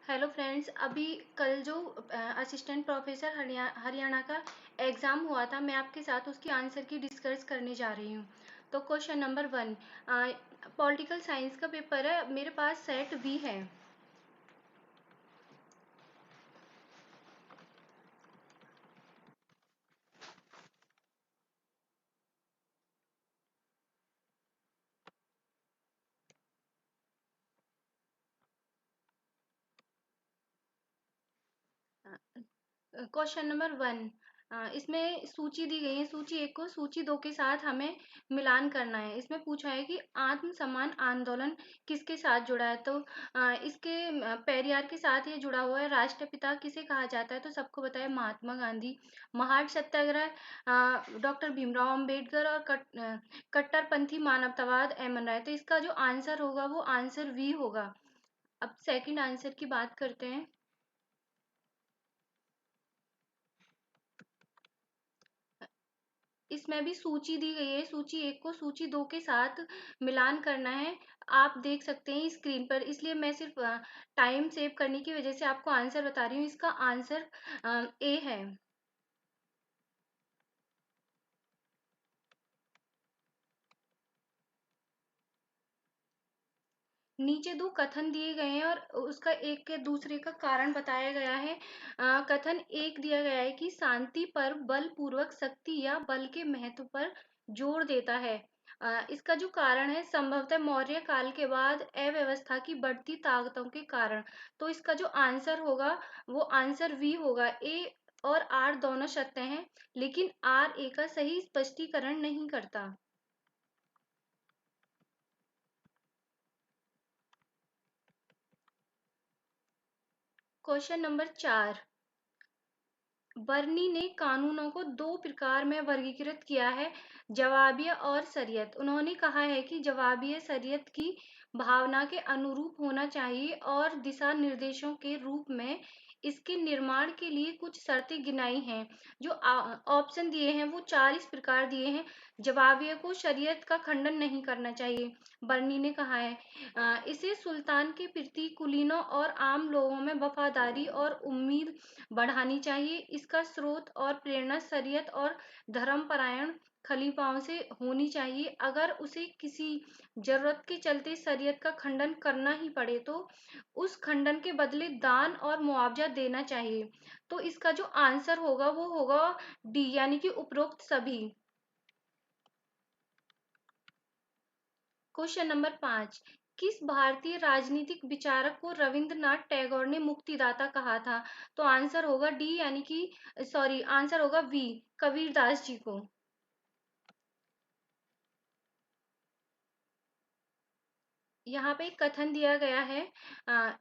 Hello friends, अभी कल जो असिस्टेंट प्रोफेसर हरियाणा का एग्ज़ाम हुआ था, मैं आपके साथ उसकी आंसर की डिस्कस करने जा रही हूँ। तो क्वेश्चन नंबर 1, पॉलिटिकल साइंस का पेपर है, मेरे पास सेट बी है। क्वेश्चन नंबर 1, इसमें सूची दी गई है। सूची 1 को सूची 2 के साथ हमें मिलान करना है। इसमें पूछा है कि आत्म सम्मान आंदोलन किसके साथ जुड़ा है। तो इसके पेरियार के साथ ये जुड़ा हुआ है। राष्ट्रपिता किसे कहा जाता है, तो सबको पता है महात्मा गांधी। महाट सत्याग्रह डॉक्टर भीमराव अंबेडकर। और कट्टरपंथी मानवतावाद एमएन राय। तो इसका जो आंसर होगा वो आंसर वी होगा। अब सेकंड आंसर की बात करते हैं। इसमें भी सूची दी गई है। सूची 1 को सूची 2 के साथ मिलान करना है। आप देख सकते हैं स्क्रीन पर, इसलिए मैं सिर्फ टाइम सेव करने की वजह से आपको आंसर बता रही हूँ। इसका आंसर ए है। नीचे दो कथन दिए गए हैं और उसका एक के दूसरे का कारण बताया गया है। कथन एक दिया गया है कि शांति पर बलपूर्वक शक्ति या बल के महत्व पर जोर देता है। इसका जो कारण है, संभवतः मौर्य काल के बाद अव्यवस्था की बढ़ती ताकतों के कारण। तो इसका जो आंसर होगा वो आंसर वी होगा। ए और आर दोनों सत्य हैं, लेकिन आर ए का सही स्पष्टीकरण नहीं करता। क्वेश्चन नंबर 4, बर्नी ने कानूनों को दो प्रकार में वर्गीकृत किया है, जवाबिया और शरीयत। उन्होंने कहा है कि जवाबिया शरीयत की भावना के अनुरूप होना चाहिए और दिशा निर्देशों के रूप में इसके निर्माण के लिए कुछ शर्तें गिनाई हैं। जो ऑप्शन दिए हैं वो 4 इस प्रकार दिए हैं। जवाबिया को शरीयत का खंडन नहीं करना चाहिए, बर्नी ने कहा है। इसे सुल्तान के प्रति कुलीनों और आम लोगों में वफादारी और उम्मीद बढ़ानी चाहिए। इसका स्रोत और प्रेरणा शरीयत और धर्मपरायण खलीफाओं से होनी चाहिए। अगर उसे किसी जरूरत के चलते शरीयत का खंडन करना ही पड़े तो उस खंडन के बदले दान और मुआवजा देना चाहिए। तो इसका जो आंसर होगा वो होगा डी, यानी कि उपरोक्त सभी। क्वेश्चन नंबर 5, किस भारतीय राजनीतिक विचारक को रविंद्रनाथ टैगोर ने मुक्तिदाता कहा था। तो आंसर होगा डी, यानी कि सॉरी, आंसर होगा वी, कबीरदास जी को। यहाँ पे एक कथन दिया गया है,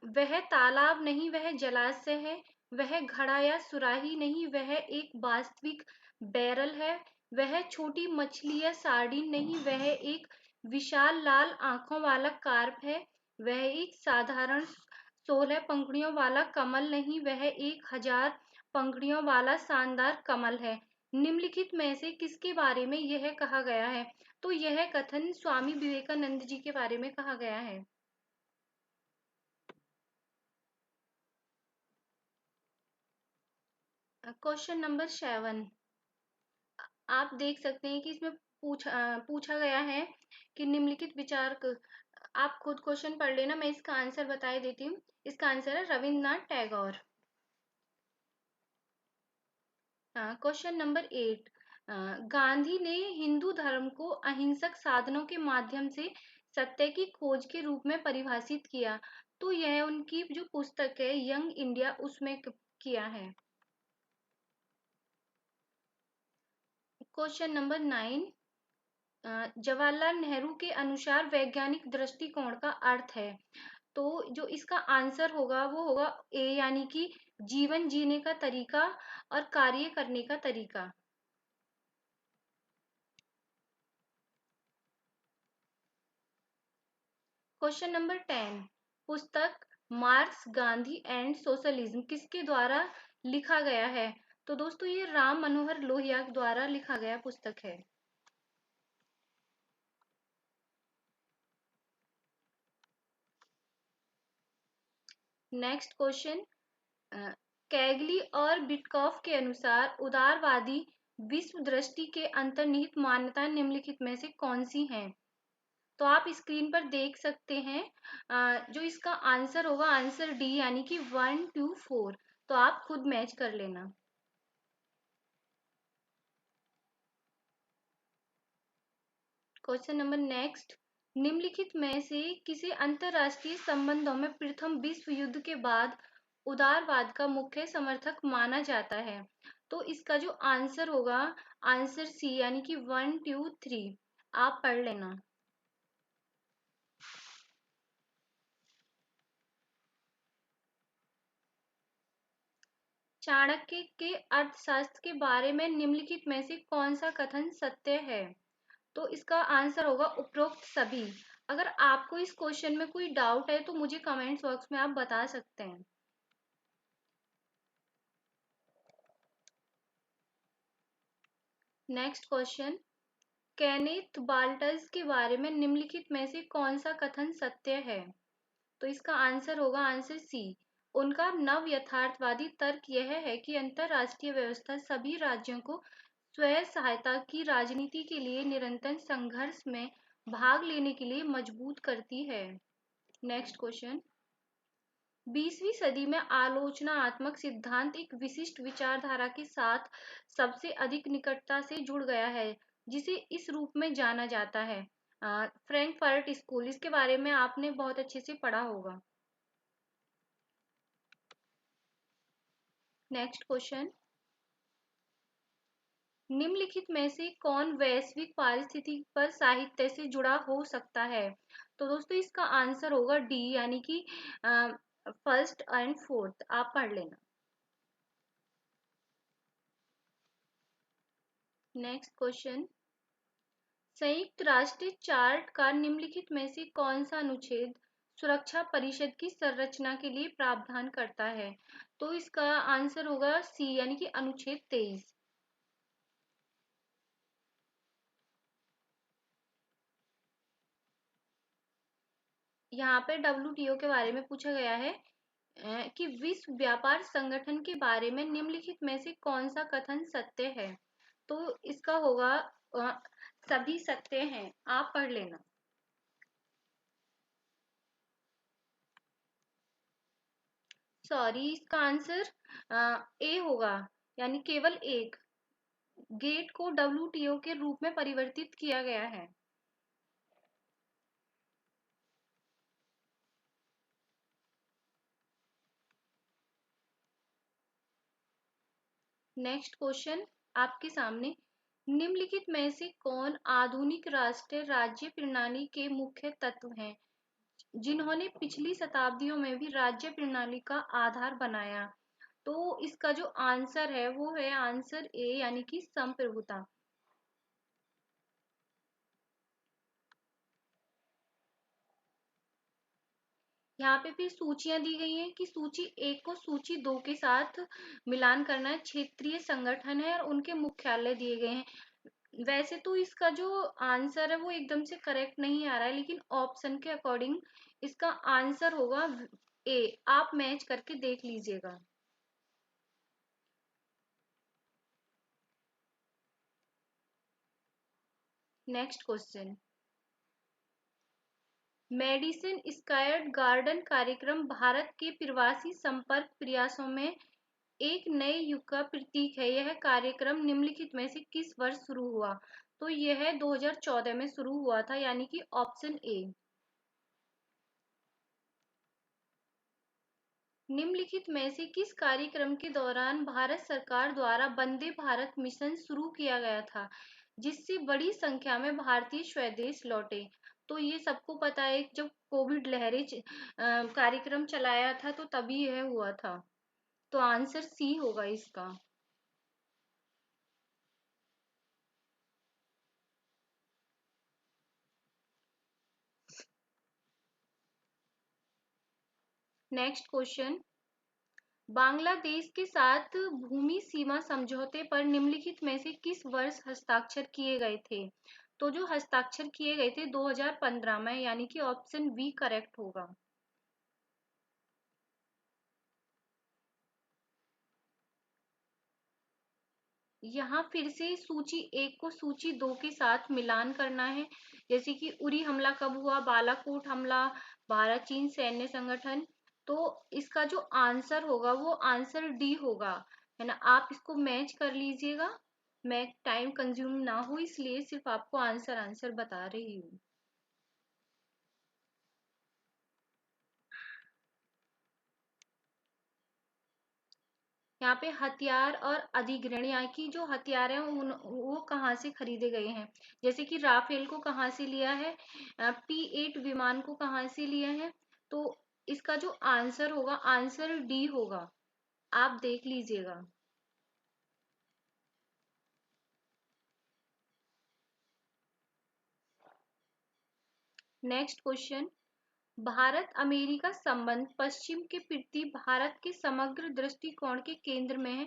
वह तालाब नहीं वह जलाशय है, वह घड़ा या सुराही नहीं वह एक वास्तविक बैरल है, वह छोटी मछली या सार्डिन नहीं वह एक विशाल लाल आंखों वाला कार्प है, वह एक साधारण 16 पंखुड़ियों वाला कमल नहीं वह 1000 पंखुड़ियों वाला शानदार कमल है। निम्नलिखित में से किसके बारे में यह कहा गया है। तो यह कथन स्वामी विवेकानंद जी के बारे में कहा गया है। क्वेश्चन नंबर 7, आप देख सकते हैं कि इसमें पूछा गया है कि निम्नलिखित आप खुद क्वेश्चन पढ़ लेना, मैं इसका आंसर बता देती हूँ। इसका आंसर है रविन्द्रनाथ टैगोर। क्वेश्चन नंबर 8, गांधी ने हिंदू धर्म को अहिंसक साधनों के माध्यम से सत्य की खोज के रूप में परिभाषित किया। तो यह उनकी जो पुस्तक है यंग इंडिया, उसमें किया है। क्वेश्चन नंबर 9, जवाहरलाल नेहरू के अनुसार वैज्ञानिक दृष्टिकोण का अर्थ है। तो जो इसका आंसर होगा वो होगा ए, यानी कि जीवन जीने का तरीका और कार्य करने का तरीका। क्वेश्चन नंबर 10, पुस्तक मार्क्स गांधी एंड सोशलिज्म किसके द्वारा लिखा गया है। तो दोस्तों ये राम मनोहर लोहिया द्वारा लिखा गया पुस्तक है। नेक्स्ट क्वेश्चन, कैगली और बिटकॉफ के अनुसार उदारवादी विश्व दृष्टि के अंतर्निहित मान्यताएं निम्नलिखित में से कौन सी हैं? तो आप स्क्रीन पर देख सकते हैं, जो इसका आंसर होगा आंसर डी यानी कि 1 2 4। तो आप खुद मैच कर लेना। क्वेश्चन नंबर नेक्स्ट, निम्नलिखित में से किसे अंतरराष्ट्रीय संबंधों में प्रथम विश्व युद्ध के बाद उदारवाद का मुख्य समर्थक माना जाता है? तो इसका जो आंसर होगा आंसर सी यानी कि 1 2 3। आप पढ़ लेना। चाणक्य के अर्थशास्त्र के बारे में निम्नलिखित में से कौन सा कथन सत्य है? तो इसका आंसर होगा उपरोक्त सभी। अगर आपको इस क्वेश्चन में कोई डाउट है तो मुझे कमेंट्स बॉक्स में आप बता सकते हैं। नेक्स्ट क्वेश्चन, केनेथ बाल्टज के बारे में निम्नलिखित में से कौन सा कथन सत्य है? तो इसका आंसर होगा आंसर सी। उनका नव यथार्थवादी तर्क यह है कि अंतरराष्ट्रीय व्यवस्था सभी राज्यों को स्वयं सहायता की राजनीति के लिए निरंतर संघर्ष में भाग लेने के लिए मजबूत करती है। नेक्स्ट क्वेश्चन, 20वीं सदी में आलोचनात्मक सिद्धांत एक विशिष्ट विचारधारा के साथ सबसे अधिक निकटता से जुड़ गया है जिसे इस रूप में जाना जाता है फ्रैंकफर्ट स्कूल। इसके बारे में आपने बहुत अच्छे से पढ़ा होगा। नेक्स्ट क्वेश्चन, निम्नलिखित में से कौन वैश्विक पारिस्थितिकी पर साहित्य से जुड़ा हो सकता है? तो दोस्तों इसका आंसर होगा डी यानी कि फर्स्ट एंड फोर्थ। आप पढ़ लेना। नेक्स्ट क्वेश्चन, संयुक्त राष्ट्र चार्ट का निम्नलिखित में से कौन सा अनुच्छेद सुरक्षा परिषद की संरचना के लिए प्रावधान करता है? तो इसका आंसर होगा सी यानी कि अनुच्छेद 23। यहाँ पे WTO के बारे में पूछा गया है कि विश्व व्यापार संगठन के बारे में निम्नलिखित में से कौन सा कथन सत्य है? तो इसका होगा सभी सत्य हैं। आप पढ़ लेना। सॉरी, इसका आंसर ए होगा यानी केवल एक। गेट को WTO के रूप में परिवर्तित किया गया है। नेक्स्ट क्वेश्चन आपके सामने, निम्नलिखित में से कौन आधुनिक राष्ट्र राज्य प्रणाली के मुख्य तत्व हैं जिन्होंने पिछली शताब्दियों में भी राज्य प्रणाली का आधार बनाया? तो इसका जो आंसर है वो है आंसर ए यानी कि संप्रभुता। यहाँ पे फिर सूचियां दी गई हैं कि सूची एक को सूची 2 के साथ मिलान करना है। क्षेत्रीय संगठन है और उनके मुख्यालय दिए गए हैं। वैसे तो इसका जो आंसर है वो एकदम से करेक्ट नहीं आ रहा है, लेकिन ऑप्शन के अकॉर्डिंग इसका आंसर होगा ए। आप मैच करके देख लीजिएगा। Next question, medicine square garden कार्यक्रम भारत के प्रवासी संपर्क प्रयासों में एक नए युग का प्रतीक है। यह कार्यक्रम निम्नलिखित में से किस वर्ष शुरू हुआ? तो यह 2014 में शुरू हुआ था यानी कि ऑप्शन ए। निम्नलिखित में से किस कार्यक्रम के दौरान भारत सरकार द्वारा वंदे भारत मिशन शुरू किया गया था जिससे बड़ी संख्या में भारतीय स्वदेश लौटे? तो ये सबको पता है, जब कोविड लहरें कार्यक्रम चलाया था तो तभी यह हुआ था। तो आंसर सी होगा इसका। नेक्स्ट क्वेश्चन, बांग्लादेश के साथ भूमि सीमा समझौते पर निम्नलिखित में से किस वर्ष हस्ताक्षर किए गए थे? तो जो हस्ताक्षर किए गए थे 2015 में यानी कि ऑप्शन बी करेक्ट होगा। यहाँ फिर से सूची 1 को सूची 2 के साथ मिलान करना है। जैसे कि उरी हमला कब हुआ, बालाकोट हमला, भारत चीन सैन्य संगठन। तो इसका जो आंसर होगा वो आंसर डी होगा, है ना। आप इसको मैच कर लीजिएगा। मैं टाइम कंज्यूम ना हो इसलिए सिर्फ आपको आंसर आंसर बता रही हूँ। यहाँ पे हथियार और अधिग्रहण, यहाँ की जो हथियार हैं वो कहाँ से खरीदे गए हैं। जैसे कि राफेल को कहाँ से लिया है, P-8 विमान को कहाँ से लिया है। तो इसका जो आंसर होगा आंसर डी होगा, आप देख लीजिएगा। नेक्स्ट क्वेश्चन, भारत अमेरिका संबंध पश्चिम के प्रति भारत के समग्र दृष्टिकोण के केंद्र में है।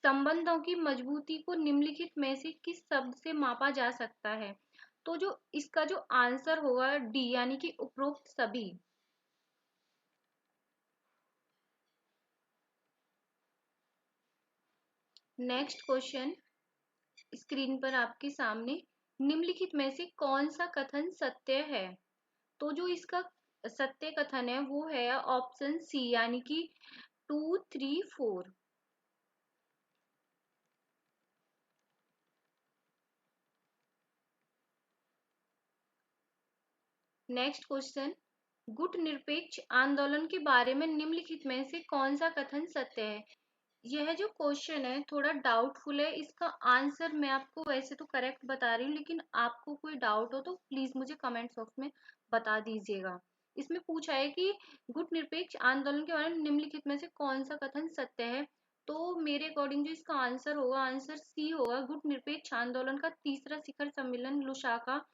संबंधों की मजबूती को निम्नलिखित में से किस शब्द से मापा जा सकता है। तो जो इसका जो आंसर होगा डी, यानी कि उपरोक्त सभी। नेक्स्ट क्वेश्चन स्क्रीन पर आपके सामने, निम्नलिखित में से कौन सा कथन सत्य है। तो जो इसका सत्य कथन है वो है ऑप्शन सी, यानी कि 2, 3, 4। नेक्स्ट क्वेश्चन, गुट निरपेक्ष आंदोलन के बारे में निम्नलिखित में से कौन सा कथन सत्य है। यह जो क्वेश्चन है थोड़ा डाउटफुल है। इसका आंसर मैं आपको वैसे तो करेक्ट बता रही हूँ, लेकिन आपको कोई डाउट हो तो प्लीज मुझे कमेंट बॉक्स में बता दीजिएगा। इसमें पूछा है कि गुट निरपेक्ष आंदोलन के बारे में निम्नलिखित में से कौन सा कथन सत्य है। तो मेरे अकॉर्डिंग जो इसका आंसर होगा आंसर सी होगा, गुट निरपेक्ष आंदोलन का तीसरा शिखर सम्मेलन लुसाका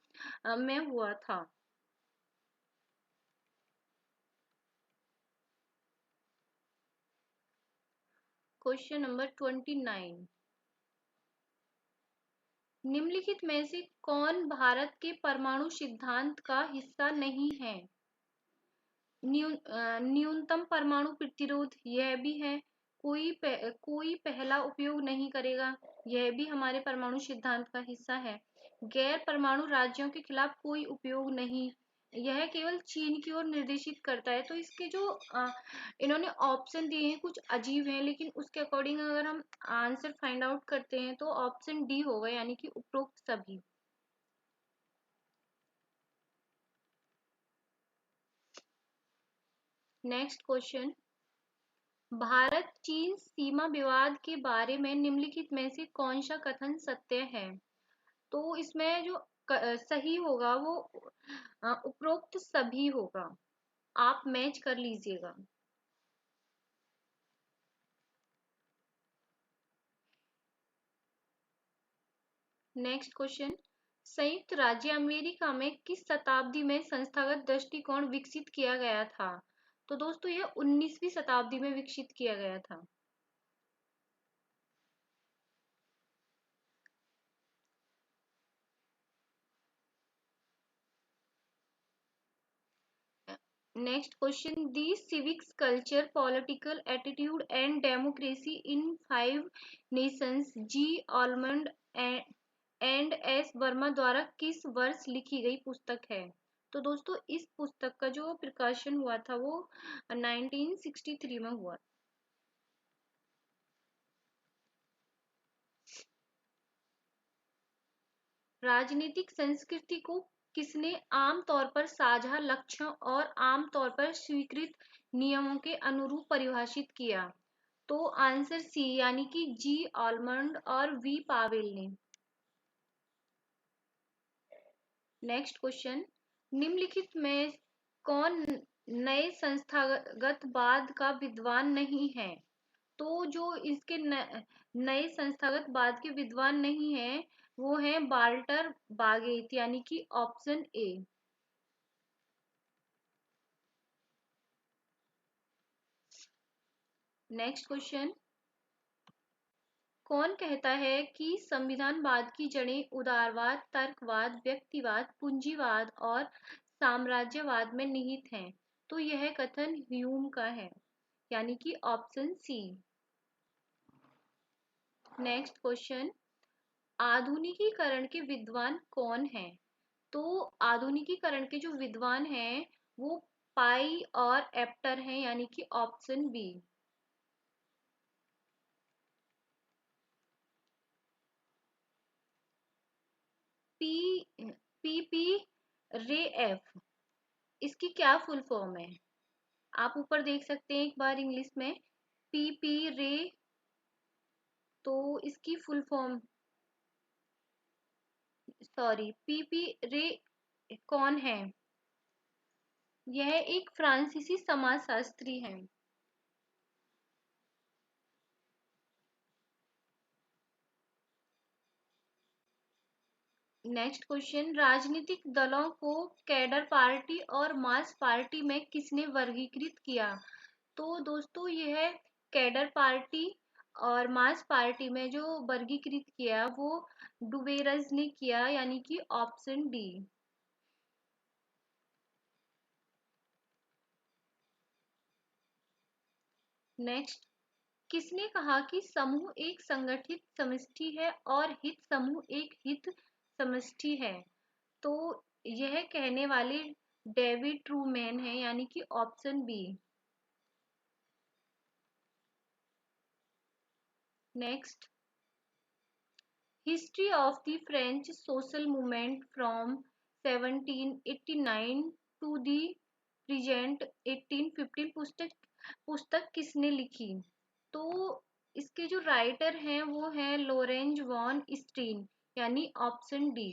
में हुआ था। क्वेश्चन नंबर 29, निम्नलिखित में से कौन भारत के परमाणु सिद्धांत का हिस्सा नहीं है। न्यूनतम परमाणु प्रतिरोध, यह भी है। कोई पहला उपयोग नहीं करेगा, यह भी हमारे परमाणु सिद्धांत का हिस्सा है। गैर परमाणु राज्यों के खिलाफ कोई उपयोग नहीं, यह केवल चीन की ओर निर्देशित करता है। तो इसके जो इन्होंने ऑप्शन दिए हैं कुछ अजीब हैं, लेकिन उसके अकॉर्डिंग अगर हम आंसर फाइंड आउट करते हैं तो ऑप्शन डी होगा, यानी कि उपरोक्त सभी। नेक्स्ट क्वेश्चन, भारत चीन सीमा विवाद के बारे में निम्नलिखित में से कौन सा कथन सत्य है। तो इसमें जो सही होगा वो उपरोक्त सभी होगा, आप मैच कर लीजिएगा। नेक्स्ट क्वेश्चन, संयुक्त राज्य अमेरिका में किस शताब्दी में संस्थागत दृष्टिकोण विकसित किया गया था। तो दोस्तों यह 19वीं शताब्दी में विकसित किया गया था। Next question, the civics culture political attitude and democracy in 5 nations, G Almond and S Verba द्वारा किस वर्ष लिखी गई पुस्तक है। तो दोस्तों इस पुस्तक का जो प्रकाशन हुआ था वो 1963 में हुआ। राजनीतिक संस्कृति को किसने आमतौर पर साझा लक्ष्यों और आमतौर पर स्वीकृत नियमों के अनुरूप परिभाषित किया। तो आंसर सी, यानी कि जी ऑलमंड और वी पावेल ने। नेक्स्ट क्वेश्चन, निम्नलिखित में कौन नए संस्थागतवाद का विद्वान नहीं है। तो जो इसके नए संस्थागतवाद के विद्वान नहीं है वो है वाल्टर बागेट, यानी कि ऑप्शन ए। नेक्स्ट क्वेश्चन, कौन कहता है कि संविधानवाद की जड़ें उदारवाद, तर्कवाद, व्यक्तिवाद, पूंजीवाद और साम्राज्यवाद में निहित हैं। तो यह कथन ह्यूम का है, यानी कि ऑप्शन सी। नेक्स्ट क्वेश्चन, आधुनिकीकरण के विद्वान कौन हैं? तो आधुनिकीकरण के जो विद्वान हैं वो पाई और एप्टर हैं, यानी कि option B. P P P रे एफ, इसकी क्या फुल फॉर्म है? आप ऊपर देख सकते हैं एक बार इंग्लिश में, पी पी रे, तो इसकी full form, sorry, P P रे कौन है? यह एक फ्रांसीसी समाजशास्त्री हैं। नेक्स्ट क्वेश्चन, राजनीतिक दलों को कैडर पार्टी और मास पार्टी में किसने वर्गीकृत किया? तो दोस्तों यह कैडर पार्टी और मास पार्टी में जो वर्गीकृत किया वो डुबेरज ने किया, यानी कि ऑप्शन डी। नेक्स्ट, किसने कहा कि समूह एक संगठित समष्टि है और हित समूह एक हित समष्टि है? तो यह कहने वाले डेविड ट्रूमैन है, यानी कि option B. Next, history of the French social movement from 1789 to the present 1815 पुस्तक किसने लिखी? तो इसके जो राइटर हैं वो हैं लोरेंज वॉन स्टीन, यानी ऑप्शन डी।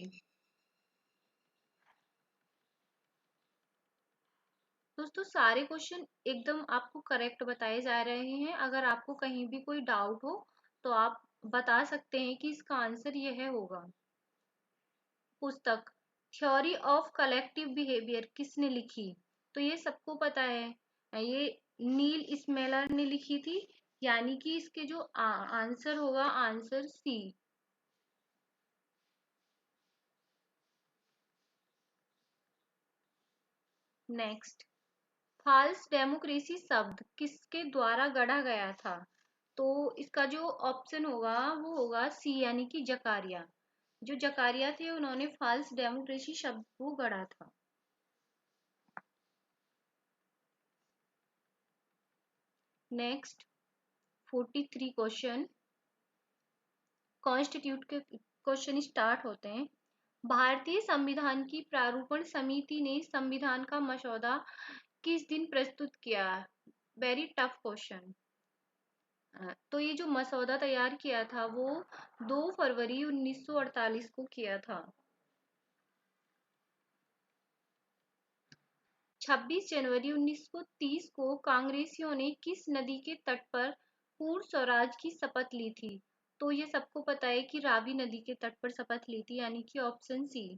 दोस्तों सारे क्वेश्चन एकदम आपको करेक्ट बताए जा रहे हैं। अगर आपको कहीं भी कोई डाउट हो तो आप बता सकते हैं कि इसका आंसर यह होगा। पुस्तक थ्योरी ऑफ कलेक्टिव बिहेवियर किसने लिखी? तो ये सबको पता है, ये नील स्मेलर ने लिखी थी, यानी कि इसके जो आंसर होगा, answer C. Next, false democracy शब्द किसके द्वारा गढ़ा गया था? तो इसका जो ऑप्शन होगा वो होगा सी, यानी कि जकारिया। जो जकारिया थे उन्होंने फॉल्स डेमोक्रेसी शब्द को गढ़ा था। नेक्स्ट 43 क्वेश्चन, कॉन्स्टिट्यूट के क्वेश्चन स्टार्ट होते हैं। भारतीय संविधान की प्रारूपण समिति ने संविधान का मसौदा किस दिन प्रस्तुत किया? Very tough question. तो ये जो मसौदा तैयार किया था वो 2 फरवरी 1948 को किया था। 26 जनवरी 1930 को कांग्रेसियों ने किस नदी के तट पर पूर्ण स्वराज की शपथ ली थी? तो ये सबको पता है कि रावी नदी के तट पर शपथ ली थी, यानी कि ऑप्शन सी।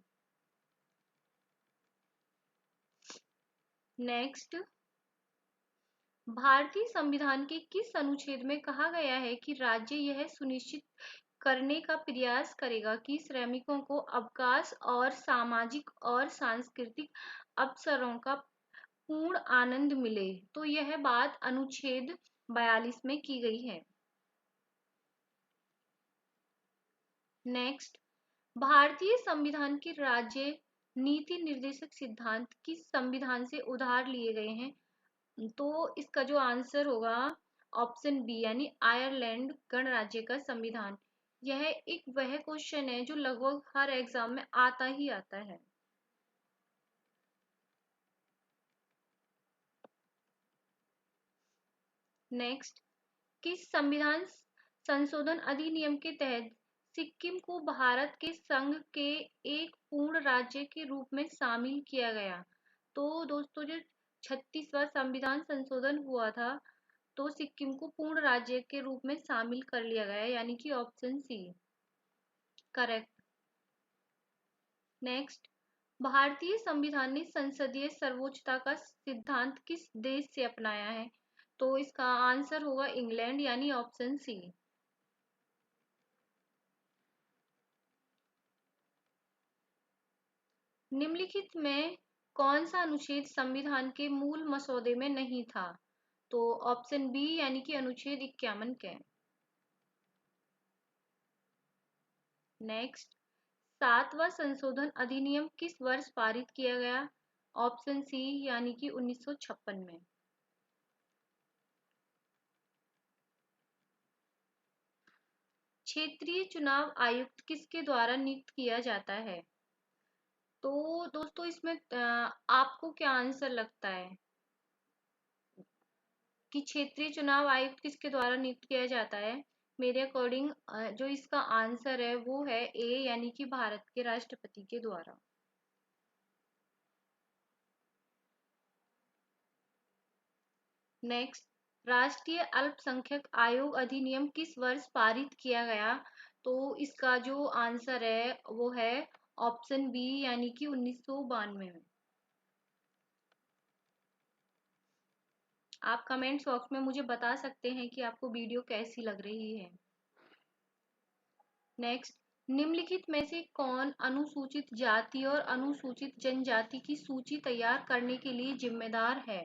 नेक्स्ट, भारतीय संविधान के किस अनुच्छेद में कहा गया है कि राज्य यह सुनिश्चित करने का प्रयास करेगा कि श्रमिकों को अवकाश और सामाजिक और सांस्कृतिक अवसरों का पूर्ण आनंद मिले? तो यह बात अनुच्छेद 42 में की गई है। नेक्स्ट, भारतीय संविधान के राज्य नीति निर्देशक सिद्धांत किस संविधान से उधार लिए गए हैं? तो इसका जो आंसर होगा ऑप्शन बी, यानी आयरलैंड गणराज्य का संविधान। यह एक वह क्वेश्चन है जो लगभग हर एग्जाम में आता ही आता है। नेक्स्ट, किस संविधान संशोधन अधिनियम के तहत सिक्किम को भारत के संघ के एक पूर्ण राज्य के रूप में शामिल किया गया? तो दोस्तों जो 36वां संविधान संशोधन हुआ था तो सिक्किम को पूर्ण राज्य के रूप में शामिल कर लिया गया, यानी कि ऑप्शन सी करेक्ट। नेक्स्ट, भारतीय संविधान ने संसदीय सर्वोच्चता का सिद्धांत किस देश से अपनाया है? तो इसका आंसर होगा इंग्लैंड, यानी ऑप्शन सी। निम्नलिखित में कौन सा अनुच्छेद संविधान के मूल मसौदे में नहीं था? तो ऑप्शन बी, यानी कि अनुच्छेद 51 के। नेक्स्ट, 7वां संशोधन अधिनियम किस वर्ष पारित किया गया? ऑप्शन सी यानी कि 1956 में। क्षेत्रीय चुनाव आयुक्त किसके द्वारा नियुक्त किया जाता है? तो दोस्तों इसमें आपको क्या आंसर लगता है कि क्षेत्रीय चुनाव आयुक्त किसके द्वारा नियुक्त किया जाता है? मेरे अकॉर्डिंग जो इसका आंसर है वो है ए, यानी कि भारत के राष्ट्रपति के द्वारा। नेक्स्ट, राष्ट्रीय अल्पसंख्यक आयोग अधिनियम किस वर्ष पारित किया गया? तो इसका जो आंसर है वो है ऑप्शन बी, यानी कि 1992 में। आप कमेंट्स बॉक्स में मुझे बता सकते हैं कि आपको वीडियो कैसी लग रही है। नेक्स्ट, निम्नलिखित में से कौन अनुसूचित जाति और अनुसूचित जनजाति की सूची तैयार करने के लिए जिम्मेदार है?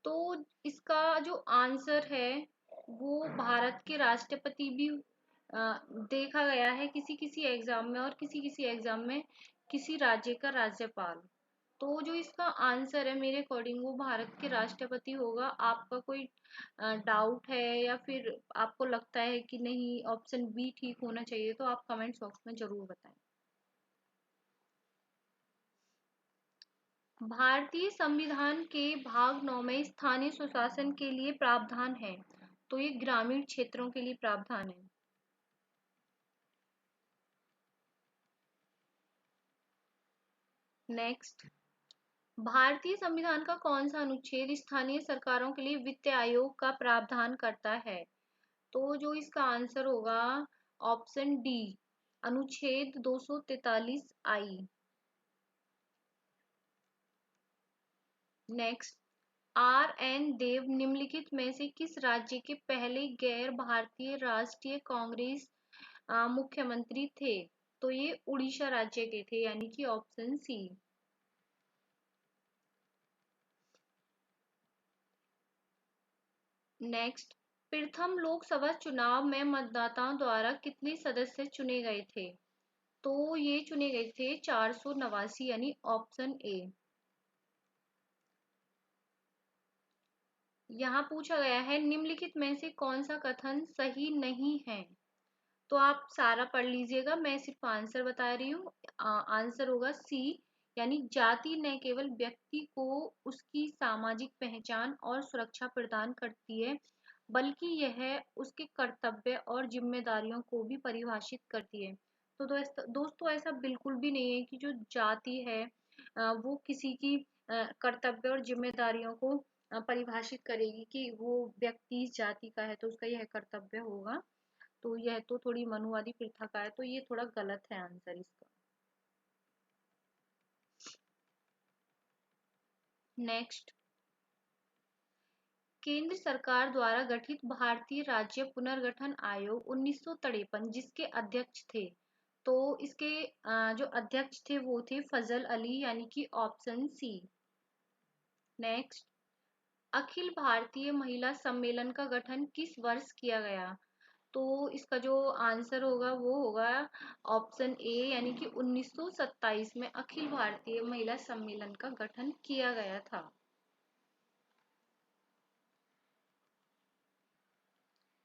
तो इसका जो आंसर है वो भारत के राष्ट्रपति भी देखा गया है किसी किसी एग्जाम में, और किसी किसी एग्जाम में किसी राज्य का राज्यपाल। तो जो इसका आंसर है मेरे अकॉर्डिंग वो भारत के राष्ट्रपति होगा। आपका कोई डाउट है या फिर आपको लगता है कि नहीं ऑप्शन बी ठीक होना चाहिए, तो आप कमेंट्स बॉक्स में जरूर बताएं। भारतीय संविधान के भाग 9 में स्थानीय स्वशासन के लिए प्रावधान है, तो ये ग्रामीण क्षेत्रों के लिए प्रावधान है। नेक्स्ट, भारतीय संविधान का कौन सा अनुच्छेद स्थानीय सरकारों के लिए वित्त आयोग का प्रावधान करता है? तो जो इसका आंसर होगा ऑप्शन डी, अनुच्छेद 243 आई। नेक्स्ट, आर एन देव निम्नलिखित में से किस राज्य के पहले गैर भारतीय राष्ट्रीय कांग्रेस मुख्यमंत्री थे? तो ये उड़ीसा राज्य के थे, यानी कि ऑप्शन सी। नेक्स्ट, प्रथम लोकसभा चुनाव में मतदाताओं द्वारा कितने सदस्य चुने गए थे? तो ये चुने गए थे 489, यानी ऑप्शन ए। यहाँ पूछा गया है निम्नलिखित में से कौन सा कथन सही नहीं है? तो आप सारा पढ़ लीजिएगा, मैं सिर्फ आंसर बता रही हूँ। आंसर होगा सी, यानी जाति न केवल व्यक्ति को उसकी सामाजिक पहचान और सुरक्षा प्रदान करती है, बल्कि यह उसके कर्तव्य और जिम्मेदारियों को भी परिभाषित करती है। तो दोस्तों ऐसा बिल्कुल भी नहीं है कि जो जाति है वो किसी की कर्तव्य और जिम्मेदारियों को परिभाषित करेगी कि वो व्यक्ति इस जाति का है तो उसका यह कर्तव्य होगा। तो यह तो थोड़ी मनुवादी प्रथा का है, तो ये थोड़ा गलत है आंसर इसका। नेक्स्ट, केंद्र सरकार द्वारा गठित भारतीय राज्य पुनर्गठन आयोग 1953 जिसके अध्यक्ष थे? तो इसके जो अध्यक्ष थे वो थे फजल अली, यानी कि option C. Next, Akhil Bharatiya महिला सम्मेलन का गठन किस वर्ष किया गया? तो इसका जो आंसर होगा वो होगा ऑप्शन ए, यानी कि 1927 में अखिल भारतीय महिला सम्मेलन का गठन किया गया था।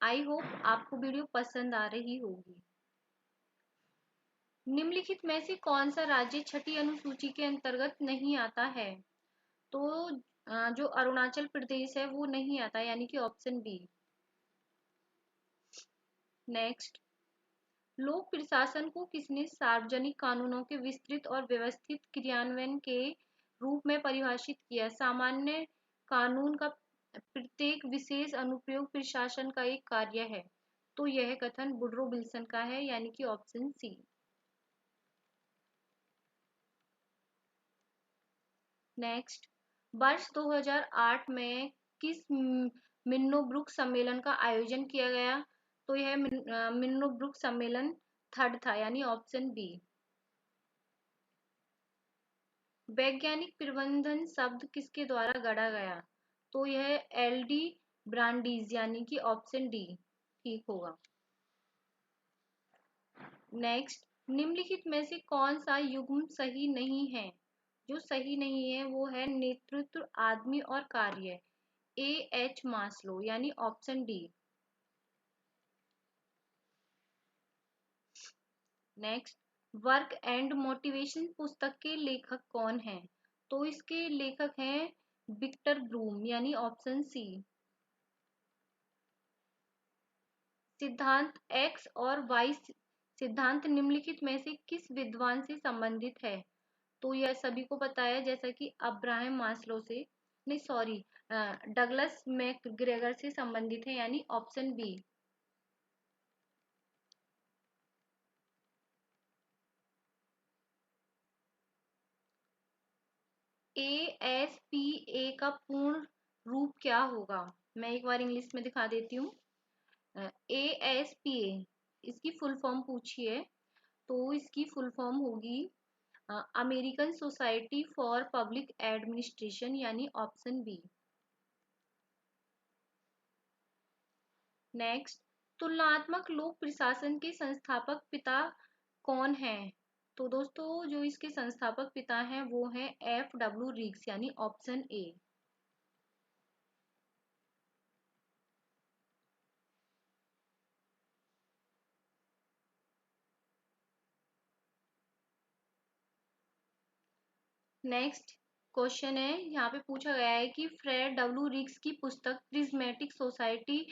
आई होप आपको वीडियो पसंद आ रही होगी। निम्नलिखित में से कौन सा राज्य छठी अनुसूची के अंतर्गत नहीं आता है? तो जो अरुणाचल प्रदेश है वो नहीं आता, यानी कि ऑप्शन बी। नेक्स्ट, लोक प्रशासन को किसने सार्वजनिक कानूनों के विस्तृत और व्यवस्थित क्रियान्वयन के रूप में परिभाषित किया? सामान्य कानून का प्रत्येक विशेष अनुप्रयोग प्रशासन का एक कार्य है। तो यह कथन वुडरो विल्सन का है, यानी कि ऑप्शन सी। नेक्स्ट, वर्ष 2008 में किस मिन्नो ब्रुक सम्मेलन का आयोजन किया गया? तो यह मिन्नो ब्रुक सम्मेलन थर्ड था, यानी ऑप्शन बी। वैज्ञानिक प्रबंधन शब्द किसके द्वारा गढ़ा गया? तो यह एल डी ब्रांडीज, यानी कि ऑप्शन डी ठीक होगा। नेक्स्ट, निम्नलिखित में से कौन सा युग्म सही नहीं है? जो सही नहीं है वो है नेतृत्व, आदमी और कार्य। ए एच मास्लो यानी option D. Next, work and motivation पुस्तक के लेखक कौन हैं? तो इसके लेखक हैं विक्टर ब्रूम यानी ऑप्शन सी। सिद्धांत एक्स और वाई सिद्धांत निम्नलिखित में से किस विद्वान से संबंधित है? तो यह सभी को पता है, जैसा कि अब्राहम मास्लो से, नहीं सॉरी, डगलस मैकग्रेगर से संबंधित है यानी ऑप्शन बी। ASPA का पूर्ण रूप क्या होगा? मैं एक बार इंग्लिश में दिखा देती हूँ। ASPA इसकी फुल फॉर्म पूछी है, तो इसकी फुल फॉर्म होगी American society for public administration यानी ऑप्शन बी। नेक्स्ट, तुलनात्मक लोक प्रशासन के संस्थापक पिता कौन है? तो दोस्तों जो इसके संस्थापक पिता हैं वो हैं FW रीग्स यानी ऑप्शन ए। नेक्स्ट क्वेश्चन है, यहाँ पे पूछा गया है कि फ्रेड डब्ल्यू रिग्स की पुस्तक प्रिज्मेटिक सोसाइटी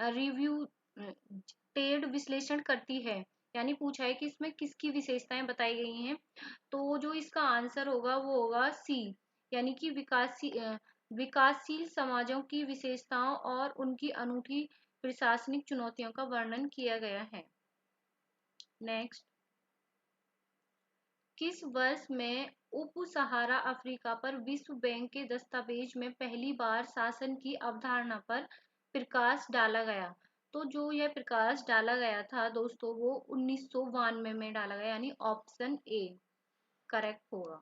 रिव्यू टेड विश्लेषण करती है, यानी पूछा है कि इसमें किसकी विशेषताएं बताई गई हैं। तो जो इसका आंसर होगा वो होगा सी, यानी कि विकासशील समाजों की विशेषताओं और उनकी अनूठी प्रशासनिक चुनौतियों का वर्णन किया गया है। नेक्स्ट, किस वर्ष में उप सहारा अफ्रीका पर विश्व बैंक के दस्तावेज में पहली बार शासन की अवधारणा पर प्रकाश डाला गया? तो जो यह प्रकाश डाला गया था दोस्तों वो 1992 में डाला गया यानी ऑप्शन ए करेक्ट होगा।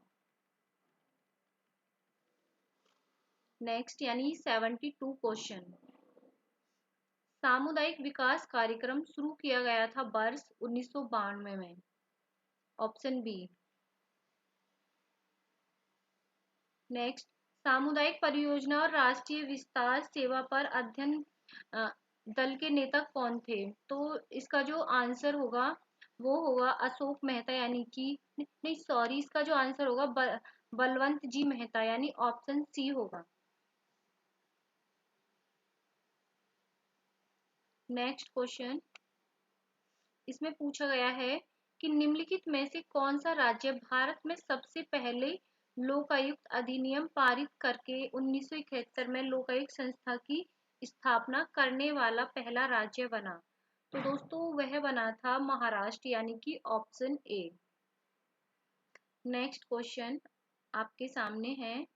नेक्स्ट यानी 72 क्वेश्चन, सामुदायिक विकास कार्यक्रम शुरू किया गया था वर्ष 1992 में, ऑप्शन बी। नेक्स्ट, सामुदायिक परियोजना और राष्ट्रीय विस्तार सेवा पर अध्ययन दल के नेता कौन थे? तो इसका जो आंसर होगा वो होगा अशोक मेहता, यानी कि नहीं सॉरी, इसका जो आंसर होगा बलवंत जी मेहता यानी ऑप्शन सी होगा। नेक्स्ट क्वेश्चन, इसमें पूछा गया है कि निम्नलिखित में से कौन सा राज्य भारत में सबसे पहले लोकायुक्त अधिनियम पारित करके 1971 में लोकायुक्त संस्था की स्थापना करने वाला पहला राज्य बना? तो दोस्तों वह बना था महाराष्ट्र यानी कि ऑप्शन ए। नेक्स्ट क्वेश्चन आपके सामने है,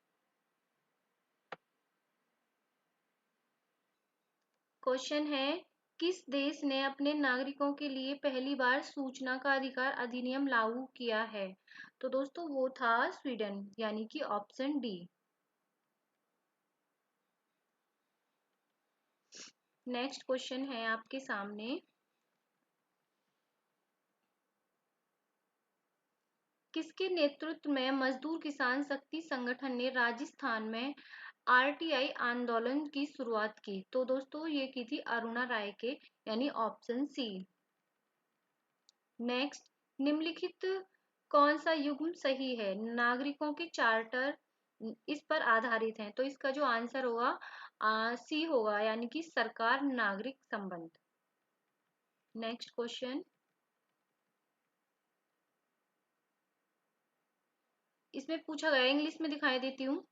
क्वेश्चन है किस देश ने अपने नागरिकों के लिए पहली बार सूचना का अधिकार अधिनियम लागू किया है? तो दोस्तों वो था स्वीडन यानी कि ऑप्शन डी। नेक्स्ट क्वेश्चन है आपके सामने, किसके नेतृत्व में मजदूर किसान शक्ति संगठन ने राजस्थान में RTI आंदोलन की शुरुआत की? तो दोस्तों ये की थी अरुणा राय के यानी ऑप्शन सी। नेक्स्ट, निम्नलिखित कौन सा युग्म सही है? नागरिकों के चार्टर इस पर आधारित हैं, तो इसका जो आंसर होगा सी होगा यानी कि सरकार नागरिक संबंध। नेक्स्ट क्वेश्चन, इसमें पूछा गया, इंग्लिश में दिखाई देती हूँ,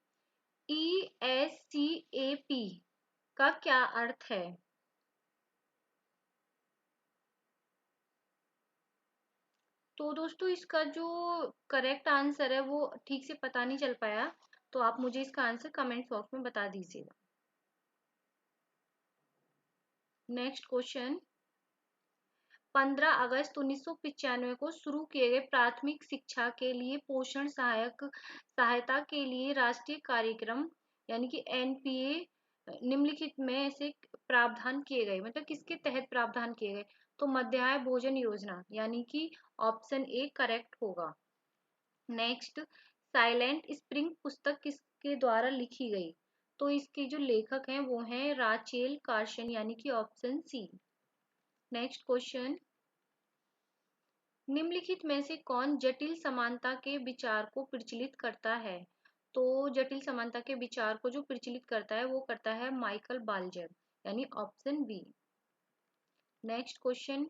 ESCAP का क्या अर्थ है? तो दोस्तों इसका जो करेक्ट आंसर है वो ठीक से पता नहीं चल पाया, तो आप मुझे इसका आंसर कमेंट बॉक्स में बता दीजिएगा। नेक्स्ट क्वेश्चन, 15 अगस्त 1995 को शुरू किए गए प्राथमिक शिक्षा के लिए पोषण सहायता के लिए राष्ट्रीय कार्यक्रम यानी कि NPA निम्नलिखित में से प्रावधान किए गए, मतलब किसके तहत प्रावधान किए गए? तो मध्याह्न भोजन योजना यानी कि ऑप्शन ए करेक्ट होगा। नेक्स्ट, साइलेंट स्प्रिंग पुस्तक किसके द्वारा लिखी गई? तो इसके जो लेखक हैं वो हैं राचेल कार्सन यानी कि ऑप्शन सी। नेक्स्ट क्वेश्चन, निम्नलिखित में से कौन जटिल समानता के विचार को प्रचलित करता है? तो जटिल समानता के विचार को जो प्रचलित करता है वो करता है माइकल बाल्जर यानी ऑप्शन बी। नेक्स्ट क्वेश्चन,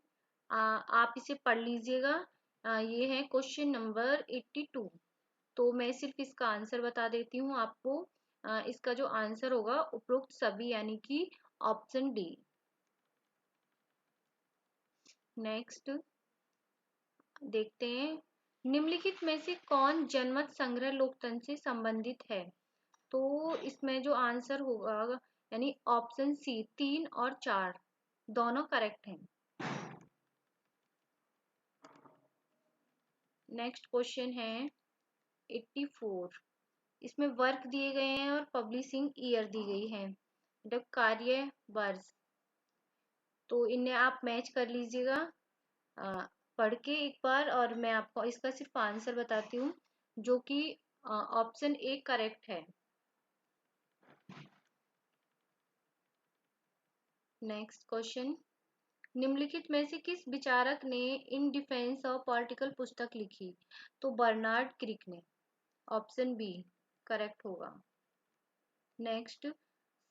आप इसे पढ़ लीजिएगा। ये है क्वेश्चन नंबर 82। तो मैं सिर्फ इसका आंसर बता देती हूँ आपको। इसका जो आंसर होगा उपरोक्त सभी यानी कि ऑप्शन डी। नेक्स्ट देखते हैं, निम्नलिखित में से कौन जनमत संग्रह लोकतंत्र से संबंधित है? तो इसमें जो आंसर होगा यानी ऑप्शन सी 3 और 4 दोनों करेक्ट हैं। नेक्स्ट क्वेश्चन है 84। इसमें वर्क दिए गए हैं और पब्लिशिंग ईयर दी गई है, मतलब कार्य वर्ष। तो इन्हें आप मैच कर लीजिएगा पढ़ के एक बार, और मैं आपको इसका सिर्फ आंसर बताती हूँ जो कि ऑप्शन ए करेक्ट है। नेक्स्ट क्वेश्चन, निम्नलिखित में से किस विचारक ने इन डिफेंस ऑफ पॉलिटिकल पुस्तक लिखी? तो बर्नार्ड क्रिक ने, ऑप्शन बी करेक्ट होगा। नेक्स्ट,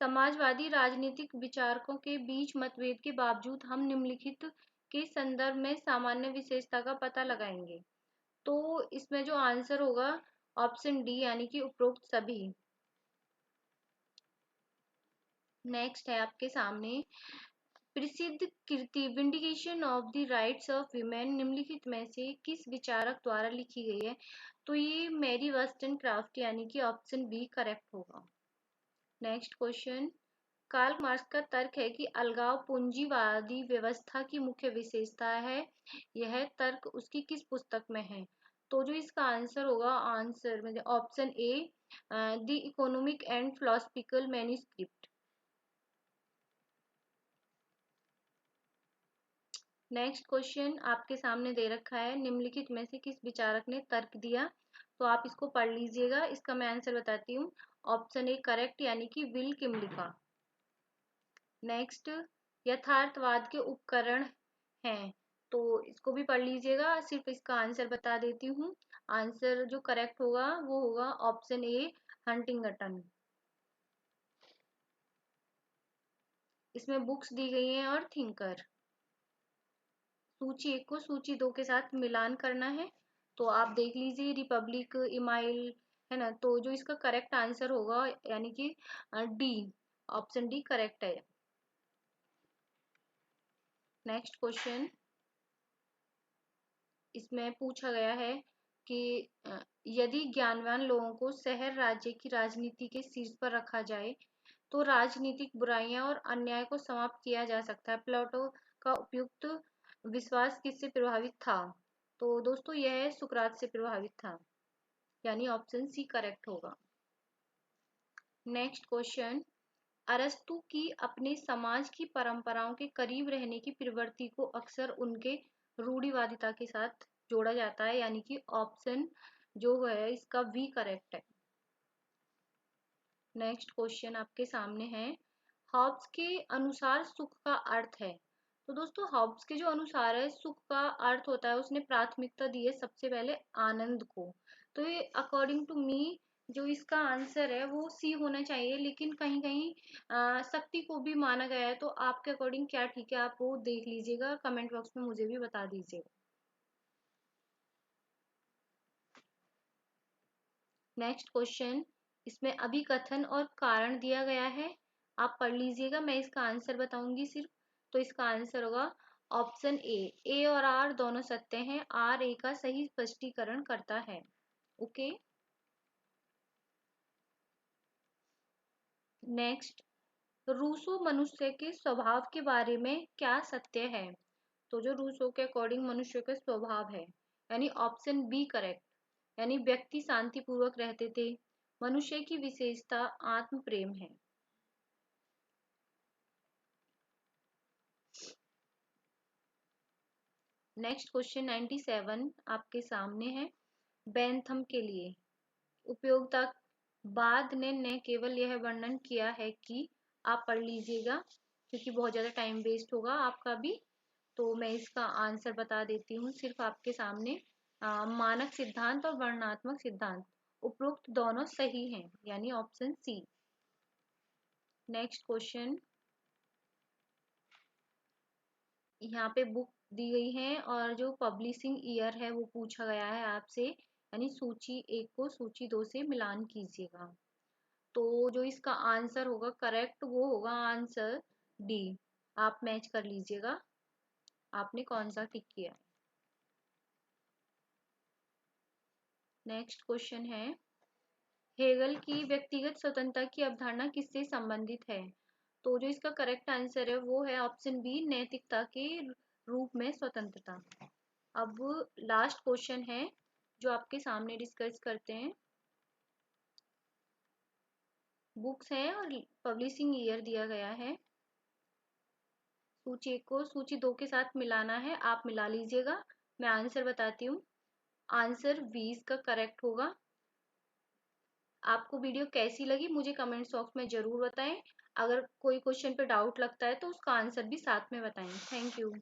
समाजवादी राजनीतिक विचारकों के बीच मतभेद के बावजूद हम निम्नलिखित के संदर्भ में सामान्य विशेषता का पता लगाएंगे। तो इसमें जो आंसर होगा ऑप्शन डी यानी कि उपरोक्त सभी। नेक्स्ट है आपके सामने प्रसिद्ध कृति vindication of the rights of women निम्नलिखित में से किस विचारक द्वारा लिखी गई है? तो ये मैरी वॉस्टनक्राफ्ट यानी कि ऑप्शन बी करेक्ट होगा। नेक्स्ट क्वेश्चन, कार्ल मार्क्स का तर्क है कि अलगाव पूंजीवादी व्यवस्था की मुख्य विशेषता है। यह तर्क उसकी किस पुस्तक में है? तो जो इसका आंसर होगा आंसर में option A the economic and philosophical manuscript. Next question आपके सामने दे रखा है, निम्नलिखित में से किस विचारक ने तर्क दिया? तो आप इसको पढ़ लीजिएगा। इसका मैं आंसर बताती हूँ, ऑप्शन ए करेक्ट यानी कि विल किमलिका। नेक्स्ट, यथार्थवाद के उपकरण हैं, तो इसको भी पढ़ लीजिएगा। सिर्फ इसका आंसर बता देती हूँ, आंसर जो करेक्ट होगा वो होगा ऑप्शन ए हंटिंगटन। इसमें बुक्स दी गई हैं और थिंकर। सूची 1 को सूची 2 के साथ मिलान करना है, तो आप देख लीजिए रिपब्लिक, इमाइल, है ना। तो जो इसका करेक्ट आंसर होगा यानी कि डी, ऑप्शन डी करेक्ट है। नेक्स्ट क्वेश्चन, इसमें पूछा गया है कि यदि ज्ञानवान लोगों को शहर राज्य की राजनीति के शीर्ष पर रखा जाए तो राजनीतिक बुराइयां और अन्याय को समाप्त किया जा सकता है। प्लेटो का उपयुक्त विश्वास किससे प्रभावित था? तो दोस्तों यह सुकरात से प्रभावित था, यानी ऑप्शन सी करेक्ट होगा। नेक्स्ट क्वेश्चन, अरस्तु की अपने समाज की परंपराओं के करीब रहने की प्रवृत्ति को अक्सर उनके रूढ़िवादिता के साथ जोड़ा जाता है, यानी कि ऑप्शन जो है इसका वी करेक्ट है। नेक्स्ट क्वेश्चन आपके सामने है, हॉब्स के अनुसार सुख का अर्थ है। तो दोस्तों हॉब्स के जो अनुसार है सुख का अर्थ होता है, उसने प्राथमिकता दी है सबसे पहले आनंद को। तो ये अकॉर्डिंग टू मी जो इसका आंसर है वो सी होना चाहिए, लेकिन कहीं कहीं शक्ति को भी माना गया है। तो आपके अकॉर्डिंग क्या ठीक है, आप वो देख लीजिएगा, कमेंट बॉक्स में मुझे भी बता दीजिएगा। नेक्स्ट क्वेश्चन, इसमें अभिकथन और कारण दिया गया है, आप पढ़ लीजिएगा। मैं इसका आंसर बताऊंगी सिर्फ। तो इसका आंसर होगा ऑप्शन ए और आर दोनों सत्य हैं, आर ए का सही स्पष्टीकरण करता है। ओके। नेक्स्ट, रूसो मनुष्य के स्वभाव के बारे में क्या सत्य है? तो जो रूसो के अकॉर्डिंग मनुष्य का स्वभाव है यानी ऑप्शन बी करेक्ट, यानी व्यक्ति शांतिपूर्वक रहते थे, मनुष्य की विशेषता आत्म प्रेम है। नेक्स्ट क्वेश्चन 97 आपके सामने है। बेंथम के लिए उपयोगिता बाद ने केवल यह वर्णन किया है कि आप पढ़ लीजिएगा क्योंकि बहुत ज़्यादा टाइम वेस्ट होगा आपका भी। तो मैं इसका आंसर बता देती हूँ सिर्फ आपके सामने। मानक सिद्धांत और वर्णनात्मक सिद्धांत उपरोक्त दोनों सही हैं, यानी ऑप्शन सी। नेक्स्ट क्वेश्चन, यहाँ पे बुक दी गई है और जो पब्लिशिंग ईयर है वो पूछा गया है आपसे, यानी सूची 1 को सूची 2 से मिलान कीजिएगा। तो जो इसका आंसर होगा करेक्ट वो होगा आंसर डी। आप मैच कर लीजिएगा आपने कौन सा टिक किया है। नेक्स्ट क्वेश्चन है, हेगल की व्यक्तिगत स्वतंत्रता की अवधारणा किससे संबंधित है? तो जो इसका करेक्ट आंसर है वो है ऑप्शन बी, नैतिकता के रूप में स्वतंत्रता। अब लास्ट क्वेश्चन है जो आपके सामने डिस्कस करते हैं। बुक्स हैं और पब्लिशिंग ईयर दिया गया है। सूची 1 को सूची 2 के साथ मिलाना है, आप मिला लीजिएगा। मैं आंसर बताती हूँ, आंसर 20 का करेक्ट होगा। आपको वीडियो कैसी लगी मुझे कमेंट बॉक्स में जरूर बताएं। अगर कोई क्वेश्चन पे डाउट लगता है तो उसका आंसर भी साथ में बताएं। Thank you.